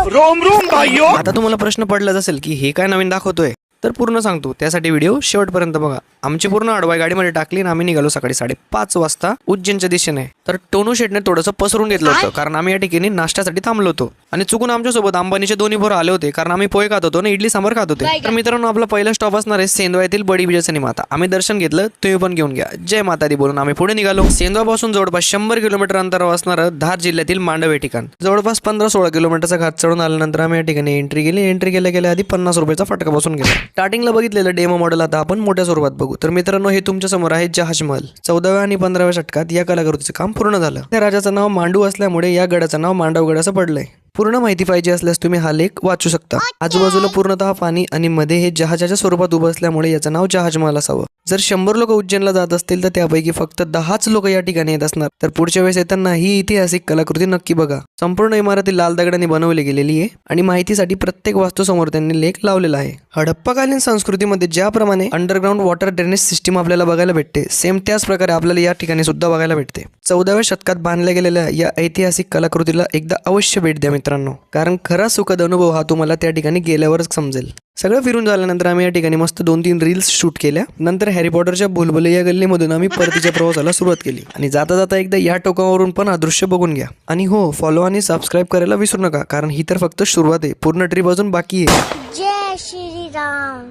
Rome Rome भाइयों। आता तुम्हाला प्रश्न पडलाच असेल की हे काय नवीन दाखवतोय, तर पूर्ण सांगतो त्यासाठी व्हिडिओ शेवटपर्यंत बघा. आमची पूर्ण अडवाई गाडीमध्ये टाकली आणि आम्ही निघालो सकाळी 5:30 वाजता उज्जैनच्या दिशेने. तर टोनू शेटने थोडंसं पसरून घेतलं होतं कारण आम्ही या ठिकाणी नाश्त्यासाठी थांबलो होतो आणि चुकून आमच्यासोबत अंबानीचे दोन्ही पोरं आले होते कारण आम्ही पोहे खात होतो आणि इडली सांबार खात होते. तर मित्रांनो, आपला पहिला स्टॉप असणार आहे सेंधवा येथील बडी बिजासनी माता. आम्ही दर्शन घेतलं, तुम्ही पण घेऊन घ्या. जय माता दी बोलून आम्ही पुढे निघालो. सेंधवापासून जवळपास 100 किलोमीटर अंतरावर असणारं धार जिल्ह्यातील मांडव हे ठिकाण. जवळपास 15-16 किलोमीटरचा घाट चढून आल्यानंतर आम्ही या ठिकाणी एंट्री केली. एंट्री केल्या आधी 50 रुपयाचा फटका बसून गेला. स्टार्टिंगला बघितलेलं डेमो मॉडेल आता आपण मोठ्या स्वरूपात बघू. तर मित्रांनो, हे तुमच्या समोर आहे जहाज महल. 14व्या आणि 15व्या शतकात या कलाकृतीचं काम पूर्ण झालं. त्या राजाचं नाव मांडू असल्यामुळे या गडाचं नाव मांडवगड असं पडलंय. पूर्ण माहिती पाहिजे असल्यास तुम्ही हा लेख वाचू शकता. आजूबाजूला पूर्णतः पाणी आणि मध्ये हे जहाजाच्या स्वरूपात उभं असल्यामुळे याचं नाव जहाज महल असावं. जर 100 लोक उज्जैनला जात असतील तर त्यापैकी फक्त 10च लोक या ठिकाणी येत असणार. तर पुढच्या वेळेस येताना ही ऐतिहासिक कलाकृती नक्की बघा. संपूर्ण इमारती लाल दगडाने बनवली गेलेली आहे आणि माहितीसाठी प्रत्येक वास्तू समोर त्यांनी लेख लावलेला आहे. हडप्पाकालीन संस्कृतीमध्ये ज्याप्रमाणे अंडरग्राऊंड वॉटर ड्रेनेज सिस्टीम आपल्याला बघायला भेटते, सेम त्याच प्रकारे आपल्याला या ठिकाणी सुद्धा बघायला भेटते. 14व्या शतकात बांधल्या गेलेल्या या ऐतिहासिक कलाकृतीला एकदा अवश्य भेट द्या मित्रांनो, कारण खरा सुखद अनुभव हा तुम्हाला त्या ठिकाणी गेल्यावरच समजेल. सगळं फिरून झाल्यानंतर आम्ही या ठिकाणी मस्त 2-3 रील्स शूट केल्या. नंतर हॅरी पॉटरच्या भुलभुलैया गल्लीमधून आम्ही परतीच्या प्रवासाला सुरुवात केली आणि जाता जाता एकदा या टोकावरून पण हा दृश्य बघून घ्या. आणि हो, फॉलो आणि सबस्क्राईब करायला विसरू नका, कारण ही तर फक्त सुरुवात आहे. पूर्ण ट्रिप अजून बाकी आहे. जय श्री राम.